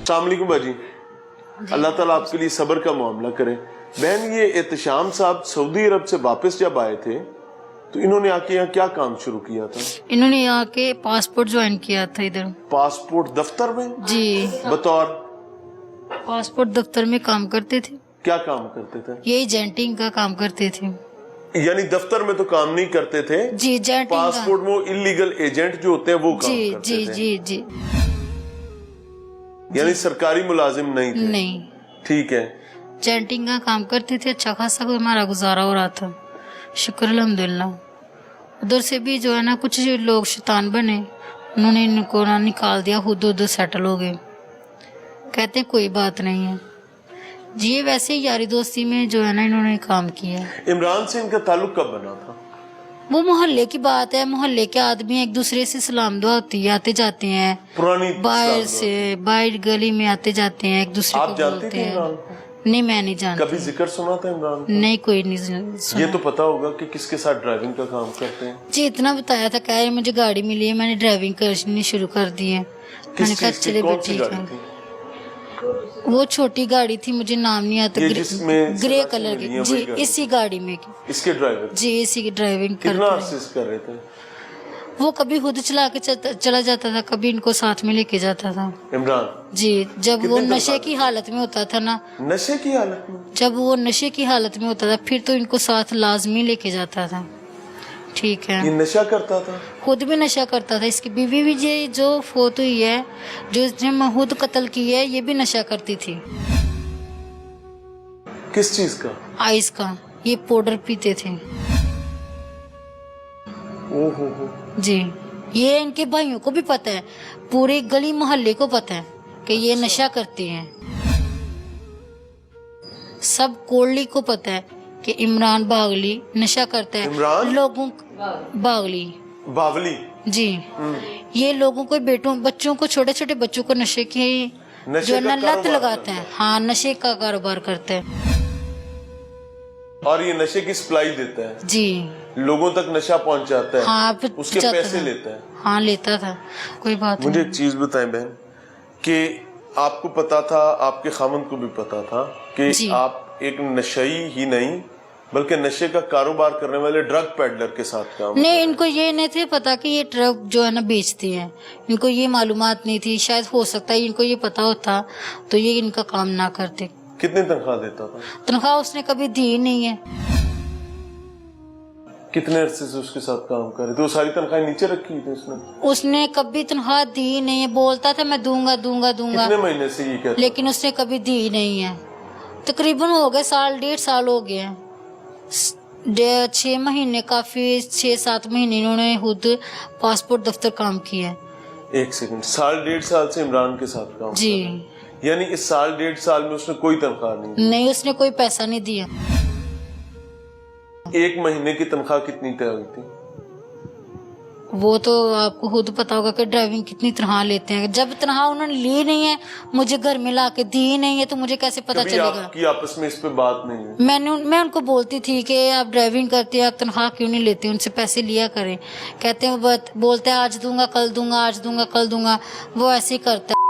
अस्सलाम वालेकुम बाजी, अल्लाह ताला आपके लिए सब्र का मामला करे। बहन, ये एहतशाम साहब सऊदी अरब से वापस जब आए थे तो इन्होंने आके यहाँ क्या काम शुरू किया था? इन्होंने यहाँ के पासपोर्ट ज्वाइन किया था इधर। पासपोर्ट दफ्तर में? जी, बतौर पासपोर्ट दफ्तर में काम करते थे। क्या काम करते थे? ये एजेंटिंग का काम करते थे। यानी दफ्तर में तो काम नहीं करते थे जी, एजेंटिंग का। पासपोर्ट में इलीगल एजेंट जो होते हैं वो काम जी करते जी थे। जी जी यानी सरकारी मुलाजिम नहीं थे? नहीं, ठीक है। एजेंटिंग का काम करते थे। अच्छा खासा कोई हमारा गुजारा हो रहा था, शुक्र अल्हम्दुलिल्लाह। उधर से भी जो है ना कुछ लोग शैतान बने, उन्होंने इनको ना निकाल दिया, खुद उधर सेटल हो गए। कहते हैं कोई बात नहीं है जी। ये वैसे ही यारी दोस्ती में जो है ना इन्होंने काम किया। इमरान से इनका ताल्लुक कब बना था? वो मोहल्ले की बात है, मोहल्ले के आदमी एक दूसरे से सलाम दुआ होती है, आते जाते हैं पुरानी बाहर से, बाहर गली में आते जाते हैं, एक दूसरे आप को जानती बोलते थी हैं। इमरान को? नहीं, मैं नहीं जानती। कभी जिक्र सुना था इमरान का? नहीं, कोई नहीं ये सुना। तो पता होगा कि किसके साथ ड्राइविंग का काम करते हैं? जी, इतना बताया था, कह रहे मुझे गाड़ी मिली है, मैंने ड्राइविंग करनी शुरू कर दी है। मैंने किस कहा चीज की? चले कौन बेटी सी गाड़ी थी? वो छोटी गाड़ी थी, मुझे नाम नहीं आता, ये जिसमें ग्रे सलाह कलर मिली की। है जी, वही गाड़ी? इसी गाड़ी में की। इसके ड्राइवर? जी, इसी की ड्राइविंग कितना करते अरसे से कर रहे थे? वो कभी खुद चला के चला जाता था, कभी इनको साथ में लेके जाता था। इमरान जी, जब कितने वो दिन नशे बाद? की हालत में होता था ना, नशे की हालत में? जब वो नशे की हालत में होता था फिर तो इनको साथ लाजमी लेके जाता था। ठीक ये है, नशा करता था? खुद भी नशा करता था। इसकी बीवी भी ये जो फोत हुई है, जो इसने महूद कत्ल की है, ये भी नशा करती थी। किस चीज का? आइस का। ये पाउडर पीते थे। ओहो हो। जी, ये इनके भाइयों को भी पता है, पूरे गली मोहल्ले को पता है कि ये नशा करते हैं। सब कोल्डी को पता है कि इमरान बागली नशा करता है। इमरान? लोगों बागली बावली? जी, ये लोगों को, बच्चों को, छोटे छोटे बच्चों को नशे की जो है ना लत लगाता है। हाँ, नशे का कारोबार करता है और ये नशे की सप्लाई देता है? जी, लोगों तक नशा पहुंचाता है? हाँ, उसके जाता पैसे था। लेता है? हाँ, लेता था। कोई बात मुझे नहीं। एक चीज बताएं बहन, कि आपको पता था, आपके खामन को भी पता था कि जी। आप एक नशई ही नहीं बल्कि नशे का कारोबार करने वाले ड्रग पेडलर के साथ काम नहीं, कर रहे इनको ये नहीं थे पता कि ये ड्रग जो है ना बेचते हैं। इनको ये मालूमात नहीं थी। शायद हो सकता है इनको ये पता होता तो ये इनका काम ना करते। हैं। कितनी तनख्वाह देता था? तनख्वाह उसने कभी दी नहीं है। कितने अरसे से उसके साथ काम कर रहे थे? वो सारी तनख्वाह नीचे रखी थी उसने? उसने कभी तनख्वाह दी नहीं है। बोलता था मैं दूंगा दूंगा दूंगा, कितने महीने से ये कहता? लेकिन उसने कभी दी नहीं है। तकरीबन हो गए 1.5 साल हो गए हैं। 6 महीने, काफी 6-7 महीने इन्होंने खुद पासपोर्ट दफ्तर काम किया है। एक सेकंड, 1.5 साल से इमरान के साथ काम जी, कर रहे हैं। यानी इस 1.5 साल में उसने कोई तनख्वाह नहीं दी? नहीं, उसने कोई पैसा नहीं दिया। एक महीने की तनख्वाह कितनी तय हुई थी? वो तो आपको खुद पता होगा कि ड्राइविंग कितनी तनख्वाह लेते हैं। जब तनख्वाह उन्होंने ली नहीं है, मुझे घर में ला के दी नहीं है, तो मुझे कैसे पता कभी चलेगा? आपकी आपस में इस पे बात नहीं है? मैं उनको बोलती थी कि आप ड्राइविंग करते हैं, आप तनख्वाह क्यों नहीं लेते, उनसे पैसे लिया करें। कहते हैं बोलते हैं आज दूंगा कल दूंगा, आज दूंगा कल दूंगा। वो ऐसे ही करता है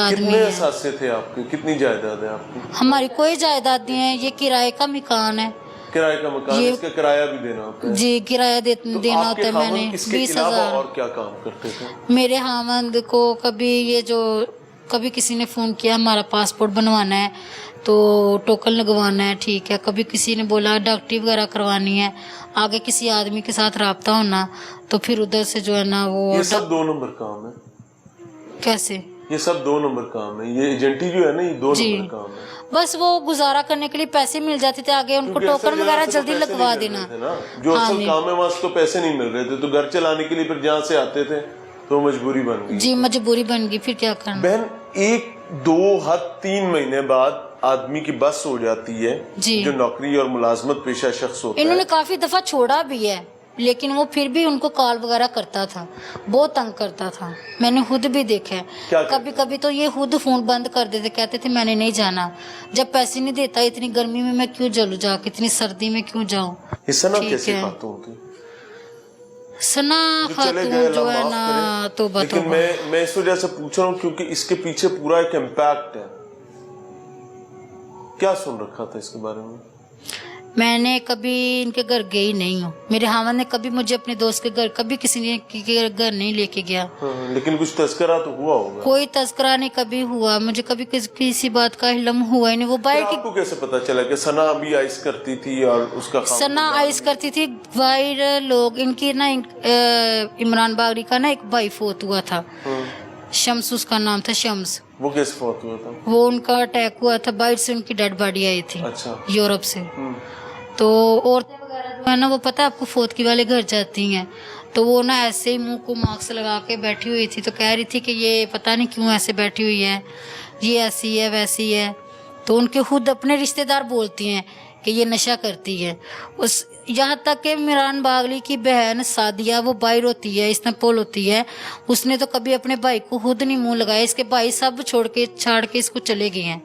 आदमी कितने है। असासे थे आपके? कितनी जायदाद है आपकी? हमारी कोई जायदाद नहीं है, ये किराए का मकान है। किराए का मकान? ये- इसका किराया भी देना होता है? जी, किराया तो देना होता आपके है। खामन मैंने इसके 20,000। अलावा और क्या काम करते थे? मेरे हामंद को कभी किसी ने फ़ोन किया हमारा पासपोर्ट बनवाना है तो टोकन लगवाना है, ठीक है। कभी किसी ने बोला डॉक्टरी वगैरह करवानी है, आगे किसी आदमी के साथ रब्ता होना, तो फिर उधर से जो है ना वो ये सब 2 नंबर काम है? कैसे? ये सब 2 नंबर काम है? ये एजेंटी जो है ना, ये 2 जी। नंबर काम है? बस वो गुजारा करने के लिए पैसे मिल जाते थे, आगे उनको क्योंकि टोकन असल वगैरह जगह से तो जल्दी पैसे लगवा नहीं मिल देना। रहे थे ना। जो हाँ, असल नहीं। काम है वहाँ से तो पैसे नहीं मिल रहे थे, तो घर चलाने के लिए फिर जहाँ से आते थे तो मजबूरी बन गई। जी, मजबूरी बन गई, फिर क्या करना। बहन, 1-2 हद 3 महीने बाद आदमी की बस हो जाती है, जी। जो नौकरी और मुलाजमत पेशा शख्स होता इन्होंने है। काफी दफा छोड़ा भी है, लेकिन वो फिर भी उनको कॉल वगैरह करता था, बहुत तंग करता था। मैंने खुद भी देखा है। क्या कभी कभी तो ये खुद फोन बंद कर देते, कहते थे मैंने नहीं जाना। जब पैसे नहीं देता, इतनी गर्मी में मैं क्यों जलूं जाके, इतनी सर्दी में क्यों जाऊं। ये सना ठीक कैसी है। बातें होती? सना चले गए, खातून जो अल्लाह है माफ ना करे। तो लेकिन मैं इस वजह से पूछ रहा हूँ क्योंकि इसके पीछे पूरा एक इम्पैक्ट है। क्या सुन रखा था इसके बारे में? मैंने कभी इनके घर गई नहीं हूँ, मेरे हामद ने कभी मुझे अपने दोस्त के घर, कभी किसी ने के घर नहीं लेके गया। लेकिन कुछ तस्करा तो हुआ होगा? कोई तस्करा नहीं कभी हुआ, मुझे कभी किसी बात का इल्म हुआ ही नहीं। वो बाहर की, आपको कैसे पता चला कि सना भी आइस करती थी और उसका सना आइस करती थी? बाहर लोग इनकी ना इमरान बागरी का ना एक भाई फोत हुआ था, शम्स उसका नाम था, शम्स। वो कैसे फौत हुआ था? वो उनका अटैक हुआ था, बाहर से उनकी डेड बॉडी आई थी। अच्छा। यूरोप से। तो औरतें वगैरह जो है ना, वो पता है आपको, फोतकी वाले घर जाती हैं, तो वो ना ऐसे ही मुंह को मास्क लगा के बैठी हुई थी, तो कह रही थी कि ये पता नहीं क्यों ऐसे बैठी हुई है, ये ऐसी है वैसी है। तो उनके खुद अपने रिश्तेदार बोलती हैं कि ये नशा करती है। उस यहाँ तक कि इमरान बागली की बहन सादिया, वो बाहर होती है, इस्तांबुल होती है, उसने तो कभी अपने भाई को खुद नहीं मुंह लगाया। इसके भाई सब छाड़ के इसको चले गए हैं।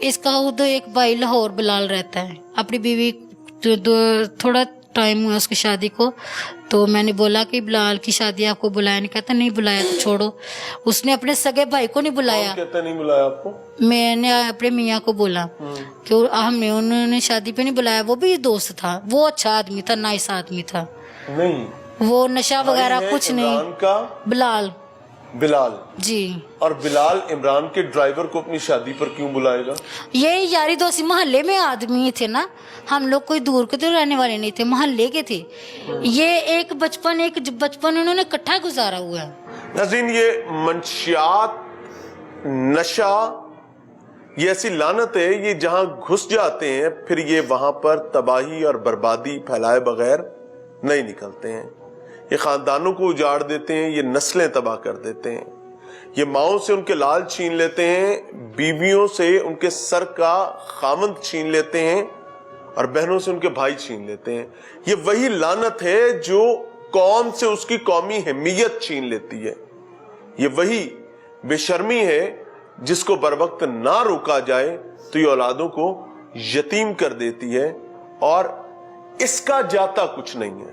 इसका खुद एक भाई लाहौर बिलाल रहता है, अपनी बीवी थोड़ा टाइम हुआ उसकी शादी को, तो मैंने बोला कि बिलाल की शादी आपको बुलाया नहीं? कहता नहीं बुलाया तो छोड़ो। उसने अपने सगे भाई को नहीं बुलाया। कहता नहीं बुलाया आपको? मैंने अपने मियाँ को बोला कि हमने उन्होंने शादी पे नहीं बुलाया। वो भी दोस्त था, वो अच्छा आदमी था, नाइस आदमी था। नहीं, वो नशा वगैरह कुछ नहीं। का बिलाल जी। और बिलाल इमरान के ड्राइवर को अपनी शादी पर क्यों बुलाएगा? ये यारी दोस्ती, मोहल्ले में आदमी थे ना, हम लोग कोई दूर के तो रहने वाले नहीं थे, मोहल्ले के थे। ये एक बचपन उन्होंने इकट्ठा गुजारा हुआ है। नाज़रीन, ये मंशियात, नशा, ये ऐसी लानत है, ये जहां घुस जाते हैं फिर ये वहां पर तबाही और बर्बादी फैलाए बगैर नहीं निकलते हैं। ये खानदानों को उजाड़ देते हैं, ये नस्लें तबाह कर देते हैं। ये माओं से उनके लाल छीन लेते हैं, बीवियों से उनके सर का खामंद छीन लेते हैं और बहनों से उनके भाई छीन लेते हैं। ये वही लानत है जो कौम से उसकी कौमी अहमियत छीन लेती है। ये वही बेशर्मी है जिसको बर वक्त ना रोका जाए तो ये औलादों को यतीम कर देती है और इसका जाता कुछ नहीं है,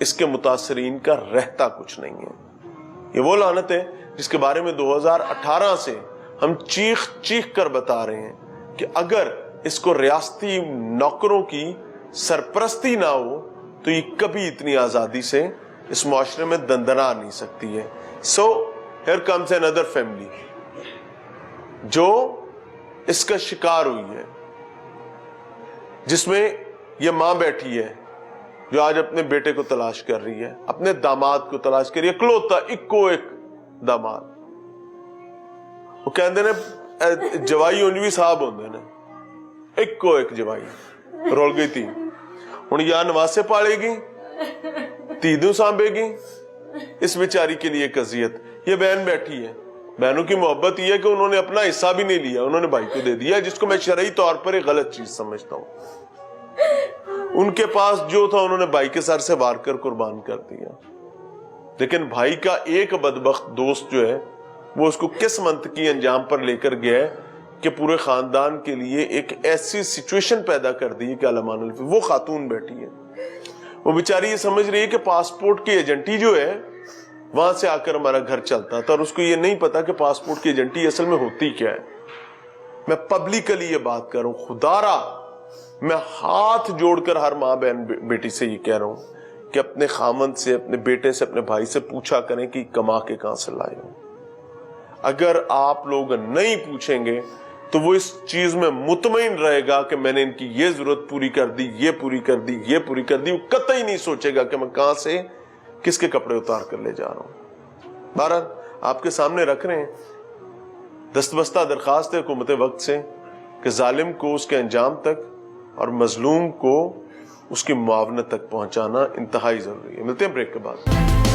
इसके मुतासरीन का रहता कुछ नहीं है। ये वो लानत है जिसके बारे में 2018 से हम चीख चीख कर बता रहे हैं कि अगर इसको रियासती नौकरों की सरपरस्ती ना हो तो ये कभी इतनी आजादी से इस मुआशरे में दंदना नहीं सकती है। So here comes another family जो इसका शिकार हुई है, जिसमें ये मां बैठी है जो आज अपने बेटे को तलाश कर रही है, अपने दामाद को तलाश कर रही है, इकलौता इक्को एक दामाद। वो कहते ने जवाई उंज भी साहब होंगे ने, इक्को एक जवाई रोल गई थी। हुण या नवासे पालेगी, तीदू सांभेगी, इस बेचारी के लिए एक अजियत। ये बहन बैठी है, बहनों की मोहब्बत यह है कि उन्होंने अपना हिस्सा भी नहीं लिया, उन्होंने भाई को दे दिया, जिसको मैं शरई तौर पर एक गलत चीज समझता हूं। उनके पास जो था उन्होंने भाई के सर से वार कर कुर्बान कर दिया, लेकिन भाई का एक बदबख्त दोस्त जो है वो उसको किस्मत की अंजाम पर लेकर गया है कि पूरे खानदान के लिए एक ऐसी सिचुएशन पैदा कर दी कि अलमानुल। वो खातून बैठी है, वो बेचारी ये समझ रही है कि पासपोर्ट की एजेंटी जो है वहां से आकर हमारा घर चलता था, और उसको ये नहीं पता कि पासपोर्ट की एजेंटी असल में होती क्या है। मैं पब्लिकली ये बात कर रहा हूं, खुदारा मैं हाथ जोड़कर हर माँ बहन बेटी से ये कह रहा हूं कि अपने खामंद से, अपने बेटे से, अपने भाई से पूछा करें कि कमा के कहां से लाए हो। अगर आप लोग नहीं पूछेंगे तो वो इस चीज में मुतमईन रहेगा कि मैंने इनकी ये जरूरत पूरी कर दी, ये पूरी कर दी, ये पूरी कर दी। वो कतई नहीं सोचेगा कि मैं कहां से किसके कपड़े उतार कर ले जा रहा हूं। बहरहाल आपके सामने रख रहे हैं, दस्तबस्ता दरखास्त है हुकूमत वक्त से कि जालिम को उसके अंजाम तक और मजलूम को उसकी मुआवनत तक पहुंचाना इंतहाई जरूरी है। मिलते हैं ब्रेक के बाद।